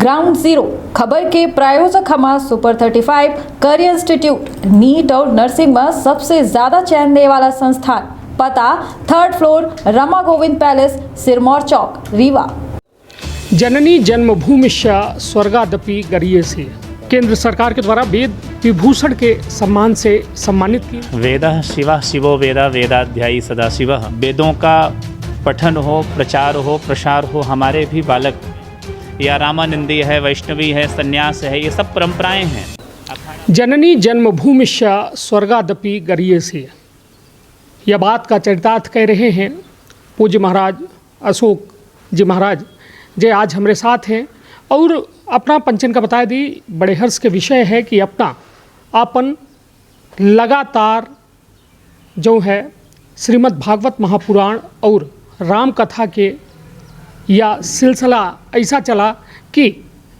Ground zero खबर के प्रायोजक हमारा सुपर 35 करियर इंस्टीट्यूट नीट और नर्सिंग में सबसे ज्यादा चयन देने वाला संस्थान। पता 3rd floor Rama Govind palace, Sirmour Chowk, Rewa. जननी जन्मभूमिश्च स्वर्गादपि गरीयसी केंद्र सरकार के द्वारा वेद विभूषण के सम्मान से सम्मानित की। वेदः शिवः शिवो वेदा वेदाध्यायी सदाशिवः। वेदों का पठन हो, प्रचार हो, प्रसार हो, हमारे भी बालक या रामानंदी है, वैष्णवी है, सन्यास है, ये सब परंपराएं हैं। जननी जन्मभूमिश्च स्वर्गादपि गरीयसी, यह बात का चरितार्थ कह रहे हैं पूज्य महाराज अशोक जी महाराज जे आज हमारे साथ हैं। और अपना पंचन का बता दी बड़े हर्ष के विषय है कि अपना आपन लगातार जो है श्रीमद् भागवत महापुराण और राम कथा के या सिलसिला ऐसा चला कि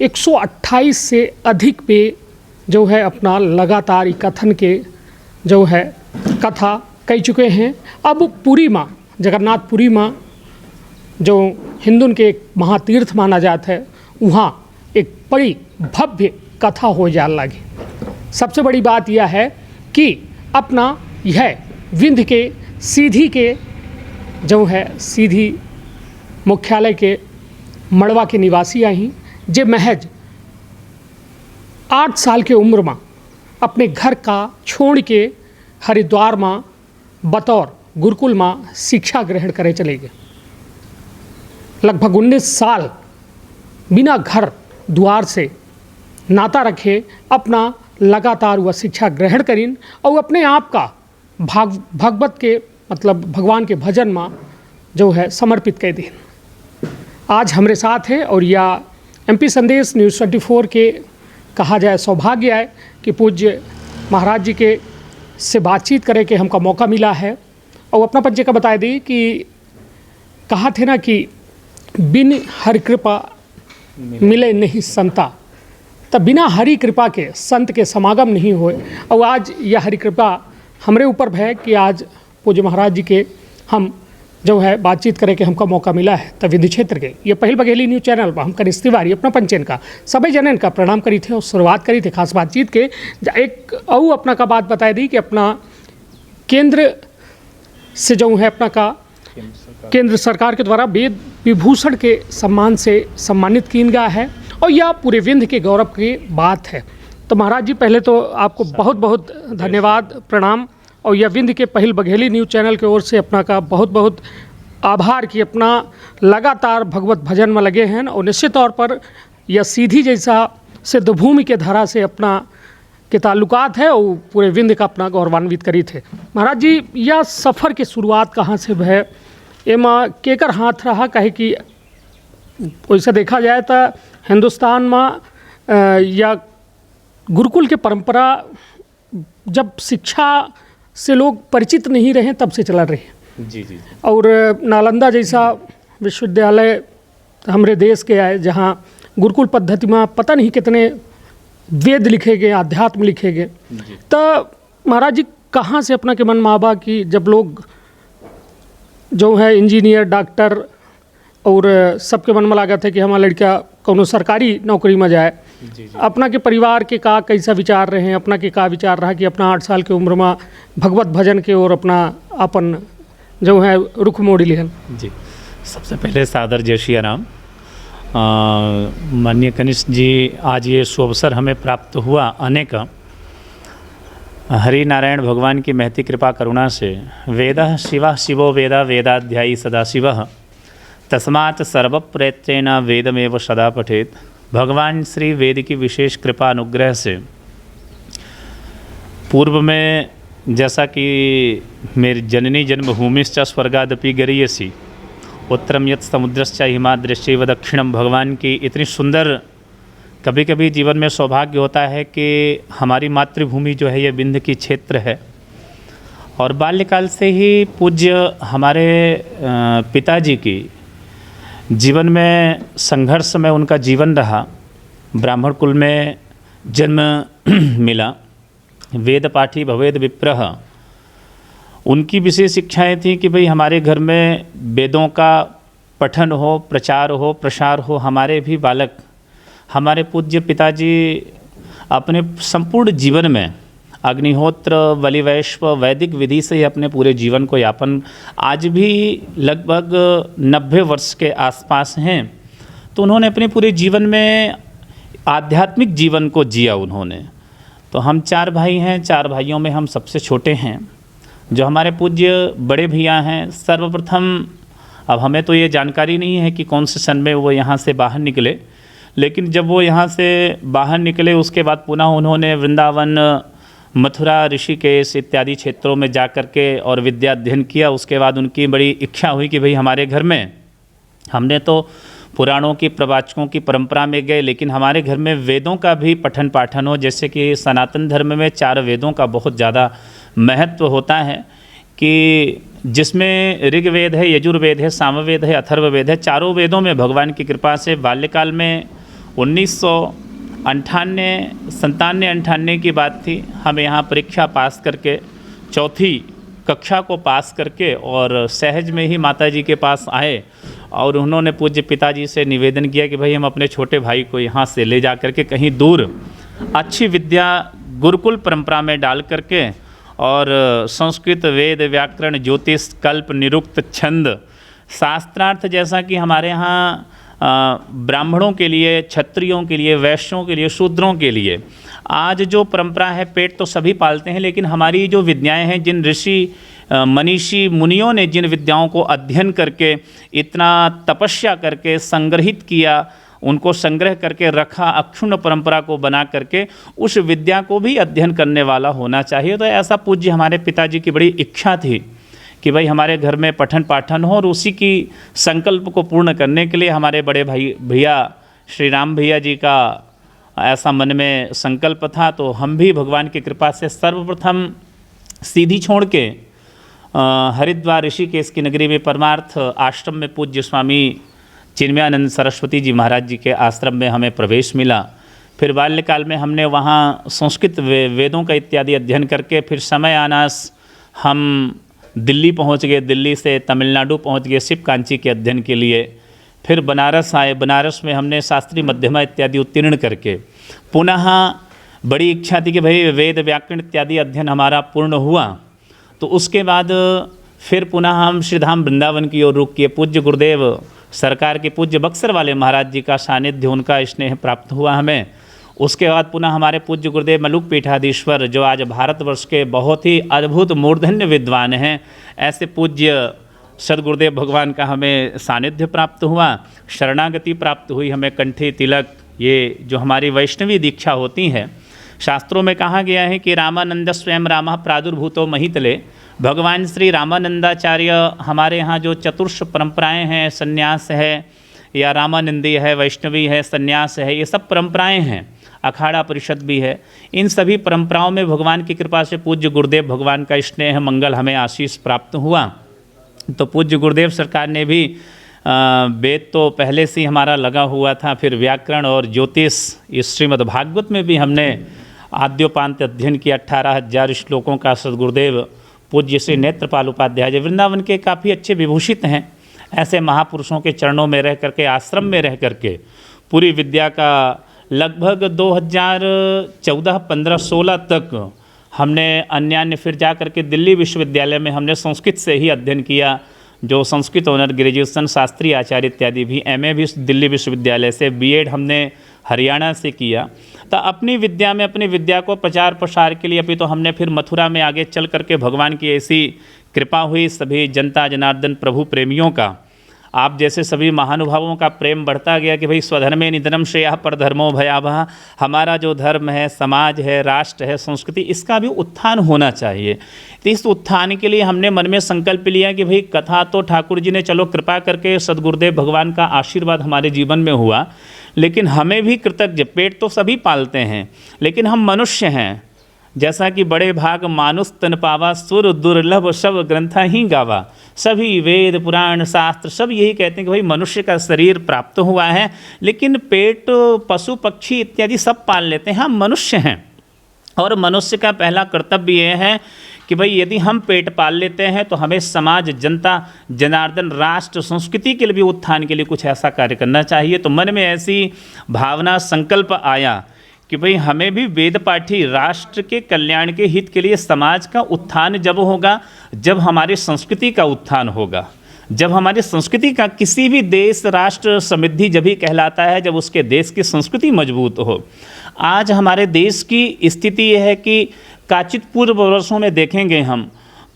128 से अधिक पे जो है अपना लगातार कथन के जो है कथा कह चुके हैं। अब पुरी माँ जगन्नाथपुरी माँ जो हिंदुओं के एक महातीर्थ माना जाता है, वहाँ एक बड़ी भव्य कथा हो जाने लगी। सबसे बड़ी बात यह है कि अपना यह विंध्य के सीधी के जो है सीधी मुख्यालय के मड़वा के निवासी आई जे महज 8 साल के उम्र में अपने घर का छोड़ के हरिद्वार में बतौर गुरुकुल में शिक्षा ग्रहण करे चले गए। लगभग 19 साल बिना घर द्वार से नाता रखे अपना लगातार वह शिक्षा ग्रहण करीन और अपने आप का भागवत के मतलब भगवान के भजन में जो है समर्पित कर दें। आज हमारे साथ है और या MP संदेश न्यूज़ 24 के कहा जाए सौभाग्य है कि पूज्य महाराज जी के से बातचीत करे के हमका मौका मिला है। और अपना पंचे का बता दी कि कहा थे ना कि बिन हरि कृपा मिले नहीं संता, तब बिना हरि कृपा के संत के समागम नहीं हुए। और आज यह हरि कृपा हमारे ऊपर है कि आज पूज्य महाराज जी के हम जो है बातचीत करे के हमका मौका मिला है। तब विंध्य क्षेत्र के ये पहल बघेली न्यूज़ चैनल पर हम कनिष्ठ तिवारी अपना पंचन का सभी जनन का प्रणाम करी थे और शुरुआत करी थे खास बातचीत के। एक और अपना का बात बता दी कि अपना केंद्र से जो है अपना का केंद्र सरकार के द्वारा वेद विभूषण के सम्मान से सम्मानित किया गया है और यह पूरे विंध्य के गौरव की बात है। तो महाराज जी पहले तो आपको बहुत बहुत धन्यवाद, प्रणाम। और यह विंध्य के पहल बघेली न्यूज़ चैनल की ओर से अपना का बहुत बहुत आभार कि अपना लगातार भगवत भजन में लगे हैं और निश्चित तौर पर यह सीधी जैसा सिद्धभूमि के धारा से अपना के ताल्लुकात है और पूरे विंध्य का अपना गौरवान्वित करी थे। महाराज जी यह सफ़र की शुरुआत कहाँ से है, एमा केकर हाथ रहा, कहे कि वैसे देखा जाए तो हिंदुस्तान में या गुरुकुल के परंपरा जब शिक्षा से लोग परिचित नहीं रहे तब से चला रहे। जी जी। और नालंदा जैसा विश्वविद्यालय हमारे देश के आए जहाँ गुरुकुल पद्धति में पता नहीं कितने वेद लिखे गए, अध्यात्म लिखे गए। तो महाराज जी कहाँ से अपना के मन में आबा कि जब लोग जो है इंजीनियर, डॉक्टर और सबके मन में लागत है कि हमारा लड़का कोनो सरकारी नौकरी में जाए। जी। अपना के परिवार के का कैसा विचार रहे हैं, अपना के का विचार रहा कि अपना 8 साल की उम्र में भगवत भजन के और अपना अपन जो है रुख मोड़ी लिहन। जी, सबसे पहले सादर जय श्री राम। माननीय कनिष्ठ जी, आज ये सुअवसर हमें प्राप्त हुआ अनेक हरि नारायण भगवान की महती कृपा करुणा से। वेदः शिवः शिवो वेदा वेदाध्यायी सदाशिवः तस्मात् सर्वप्रयत्नेन वेदमेव सदा पठेत। भगवान श्री वेद की विशेष कृपा अनुग्रह से पूर्व में जैसा कि मेरी जननी जन्मभूमिश्च स्वर्गादपि गरीयसी उत्तरम यत् समुद्रश्च हिमाद्रश्चैव दक्षिणम, भगवान की इतनी सुंदर, कभी कभी जीवन में सौभाग्य होता है कि हमारी मातृभूमि जो है ये विंध्य की क्षेत्र है। और बाल्यकाल से ही पूज्य हमारे पिताजी की जीवन में संघर्ष में उनका जीवन रहा। ब्राह्मण कुल में जन्म मिला, वेद पाठी भवेद विप्रः। उनकी विशेष शिक्षाएँ थी कि भाई हमारे घर में वेदों का पठन हो, प्रचार हो, प्रसार हो, हमारे भी बालक हमारे पूज्य पिताजी अपने संपूर्ण जीवन में अग्निहोत्र बलिवैश्व वैदिक विधि से ही अपने पूरे जीवन को यापन आज भी लगभग 90 वर्ष के आसपास हैं। तो उन्होंने अपने पूरे जीवन में आध्यात्मिक जीवन को जिया उन्होंने। तो हम 4 भाई हैं, 4 भाइयों में हम सबसे छोटे हैं। जो हमारे पूज्य बड़े भैया हैं, सर्वप्रथम अब हमें तो ये जानकारी नहीं है कि कौन से सन में वो यहाँ से बाहर निकले, लेकिन जब वो यहाँ से बाहर निकले उसके बाद पुनः उन्होंने वृंदावन, मथुरा, ऋषिकेश इत्यादि क्षेत्रों में जा कर के और विद्या अध्ययन किया। उसके बाद उनकी बड़ी इच्छा हुई कि भाई हमारे घर में, हमने तो पुराणों की प्रवाचकों की परंपरा में गए, लेकिन हमारे घर में वेदों का भी पठन पाठन हो। जैसे कि सनातन धर्म में 4 वेदों का बहुत ज़्यादा महत्व होता है कि जिसमें ऋग्वेद है, यजुर्वेद है, सामवेद है, अथर्ववेद है। चारों वेदों में भगवान की कृपा से बाल्यकाल में 1998 की बात थी, हम यहाँ परीक्षा पास करके 4ठी कक्षा को पास करके और सहज में ही माताजी के पास आए और उन्होंने पूज्य पिताजी से निवेदन किया कि भाई हम अपने छोटे भाई को यहाँ से ले जा करके कहीं दूर अच्छी विद्या गुरुकुल परंपरा में डाल करके और संस्कृत, वेद, व्याकरण, ज्योतिष, कल्प, निरुक्त, छंद, शास्त्रार्थ जैसा कि हमारे यहाँ ब्राह्मणों के लिए, क्षत्रियों के लिए, वैश्यों के लिए, शूद्रों के लिए आज जो परंपरा है, पेट तो सभी पालते हैं, लेकिन हमारी जो विद्याएं हैं, जिन ऋषि मनीषी मुनियों ने जिन विद्याओं को अध्ययन करके इतना तपस्या करके संग्रहित किया, उनको संग्रह करके रखा, अक्षुण्ण परंपरा को बना करके उस विद्या को भी अध्ययन करने वाला होना चाहिए। तो ऐसा पूज्य हमारे पिताजी की बड़ी इच्छा थी कि भाई हमारे घर में पठन पाठन हो, और उसी की संकल्प को पूर्ण करने के लिए हमारे बड़े भाई भैया श्री राम भैया जी का ऐसा मन में संकल्प था। तो हम भी भगवान की कृपा से सर्वप्रथम सीधी छोड़ के हरिद्वार ऋषिकेश की नगरी में परमार्थ आश्रम में पूज्य स्वामी चिन्मयानंद सरस्वती जी महाराज जी के आश्रम में हमें प्रवेश मिला। फिर बाल्यकाल में हमने वहाँ संस्कृत वेदों का इत्यादि अध्ययन करके फिर समय आनास हम दिल्ली पहुँच गए, दिल्ली से तमिलनाडु पहुँच गए शिव कांची के अध्ययन के लिए। फिर बनारस आए, बनारस में हमने शास्त्रीय मध्यमा इत्यादि उत्तीर्ण करके पुनः बड़ी इच्छा थी कि भाई वेद व्याकरण इत्यादि अध्ययन हमारा पूर्ण हुआ। तो उसके बाद फिर पुनः हम श्रीधाम वृंदावन की ओर रुख किए। पूज्य गुरुदेव सरकार के पूज्य बक्सर वाले महाराज जी का सानिध्य, उनका स्नेह प्राप्त हुआ हमें। उसके बाद पुनः हमारे पूज्य गुरुदेव मलुक पीठाधीश्वर, जो आज भारतवर्ष के बहुत ही अद्भुत मूर्धन्य विद्वान हैं, ऐसे पूज्य सदगुरुदेव भगवान का हमें सानिध्य प्राप्त हुआ, शरणागति प्राप्त हुई हमें। कंठी तिलक, ये जो हमारी वैष्णवी दीक्षा होती है, शास्त्रों में कहा गया है कि रामानंद स्वयं रामः प्रादुर्भूतो महितले। भगवान श्री रामानंदाचार्य हमारे यहाँ जो चतुर्ष परंपराएं हैं, संन्यास है या रामानंदी है, वैष्णवी है, संन्यास है, ये सब परंपराएं हैं, अखाड़ा परिषद भी है। इन सभी परंपराओं में भगवान की कृपा से पूज्य गुरुदेव भगवान का स्नेह मंगल हमें आशीष प्राप्त हुआ। तो पूज्य गुरुदेव सरकार ने भी वेद तो पहले से ही हमारा लगा हुआ था, फिर व्याकरण और ज्योतिष, इस श्रीमद् भागवत में भी हमने आद्योपांत अध्ययन किया। 18,000 श्लोकों का सदगुरुदेव पूज्य श्री नेत्रपाल उपाध्याय जी वृंदावन के काफ़ी अच्छे विभूषित हैं। ऐसे महापुरुषों के चरणों में रह करके, आश्रम में रह करके पूरी विद्या का लगभग 2014, 15, 16 तक हमने अन्य फिर जा करके दिल्ली विश्वविद्यालय में हमने संस्कृत से ही अध्ययन किया, जो संस्कृत ऑनर ग्रेजुएशन, शास्त्रीय आचार्य इत्यादि भी, एमए भी दिल्ली विश्वविद्यालय से, बीएड हमने हरियाणा से किया। तो अपनी विद्या में अपनी विद्या को प्रचार प्रसार के लिए अभी तो हमने फिर मथुरा में आगे चल करके भगवान की ऐसी कृपा हुई, सभी जनता जनार्दन प्रभु प्रेमियों का, आप जैसे सभी महानुभावों का प्रेम बढ़ता गया कि भाई स्वधर्मे निधनम श्रेयः परधर्मो भयावह। हमारा जो धर्म है, समाज है, राष्ट्र है, संस्कृति, इसका भी उत्थान होना चाहिए। तो इस उत्थान के लिए हमने मन में संकल्प लिया कि भाई कथा तो ठाकुर जी ने चलो कृपा करके सदगुरुदेव भगवान का आशीर्वाद हमारे जीवन में हुआ, लेकिन हमें भी कृतज्ञ, पेट तो सभी पालते हैं लेकिन हम मनुष्य हैं। जैसा कि बड़े भाग मानुष तन पावा, सुर दुर्लभ सब ग्रंथा ही गावा। सभी वेद पुराण शास्त्र सब यही कहते हैं कि भाई मनुष्य का शरीर प्राप्त हुआ है, लेकिन पेट पशु पक्षी इत्यादि सब पाल लेते हैं, हम मनुष्य हैं। और मनुष्य का पहला कर्तव्य यह है कि भाई यदि हम पेट पाल लेते हैं तो हमें समाज, जनता, जनार्दन, राष्ट्र, संस्कृति के लिए भी उत्थान के लिए कुछ ऐसा कार्य करना चाहिए। तो मन में ऐसी भावना, संकल्प आया कि भाई हमें भी वेद पाठी राष्ट्र के कल्याण के हित के लिए समाज का उत्थान जब होगा, जब हमारी संस्कृति का उत्थान होगा, जब हमारी संस्कृति का, किसी भी देश, राष्ट्र समृद्धि जब ही कहलाता है जब उसके देश की संस्कृति मजबूत हो। आज हमारे देश की स्थिति यह है कि काचित पूर्व वर्षों में देखेंगे हम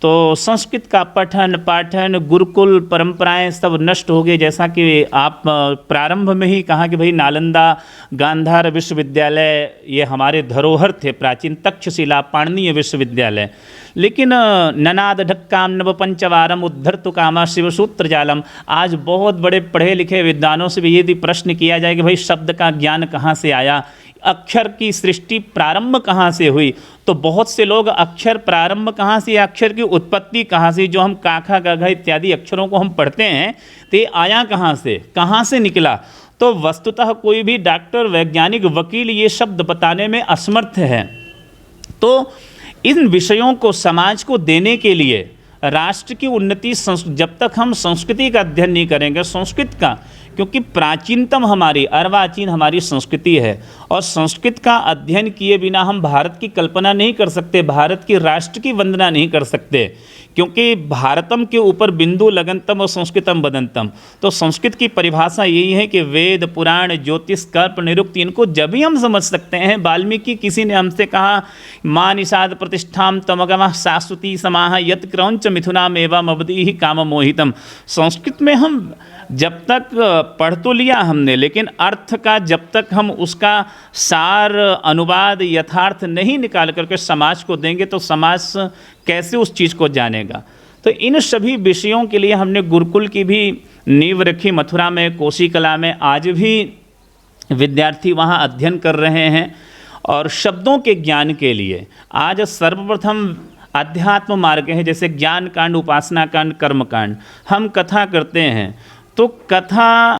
तो संस्कृत का पठन पाठन, गुरुकुल परंपराएं सब नष्ट हो गई। जैसा कि आप प्रारंभ में ही कहा कि भाई नालंदा, गांधार विश्वविद्यालय ये हमारे धरोहर थे, प्राचीन तक्षशिला, पाणिनीय विश्वविद्यालय। लेकिन ननाद ढक्काम नव पंचवारम उद्धर्तु कामा शिवसूत्र जालम। आज बहुत बड़े पढ़े लिखे विद्वानों से भी यदि प्रश्न किया जाए कि भाई शब्द का ज्ञान कहाँ से आया, अक्षर की सृष्टि प्रारंभ कहाँ से हुई, तो बहुत से लोग अक्षर प्रारंभ कहाँ से, अक्षर की उत्पत्ति कहाँ से, जो हम काखा गघा इत्यादि अक्षरों को हम पढ़ते हैं तो ये आया कहाँ से निकला। तो वस्तुतः कोई भी डॉक्टर, वैज्ञानिक, वकील ये शब्द बताने में असमर्थ है। तो इन विषयों को समाज को देने के लिए राष्ट्र की उन्नति, जब तक हम संस्कृति का अध्ययन नहीं करेंगे, संस्कृत का, क्योंकि प्राचीनतम हमारी, अर्वाचीन हमारी संस्कृति है और संस्कृत का अध्ययन किए बिना हम भारत की कल्पना नहीं कर सकते, भारत की राष्ट्र की वंदना नहीं कर सकते, क्योंकि भारतम के ऊपर बिंदु लगनतम और संस्कृतम बदंतम। तो संस्कृत की परिभाषा यही है कि वेद, पुराण, ज्योतिष, कल्प, निरुक्ति, इनको जब ही हम समझ सकते हैं। वाल्मीकि, किसी ने हमसे कहा मां निषाद प्रतिष्ठाम तमगमः शाश्वती समाह यत क्रौंच मिथुनाम एवं अवधि ही काम मोहितम। संस्कृत में हम जब तक पढ़ तो लिया हमने, लेकिन अर्थ का जब तक हम उसका सार, अनुवाद, यथार्थ नहीं निकाल करके समाज को देंगे तो समाज कैसे उस चीज़ को जानेगा। तो इन सभी विषयों के लिए हमने गुरुकुल की भी नींव रखी मथुरा में, कोसी कला में। आज भी विद्यार्थी वहाँ अध्ययन कर रहे हैं और शब्दों के ज्ञान के लिए आज सर्वप्रथम अध्यात्म मार्ग है, जैसे ज्ञान कांड, उपासना कांड, कर्म कांड। हम कथा करते हैं तो कथा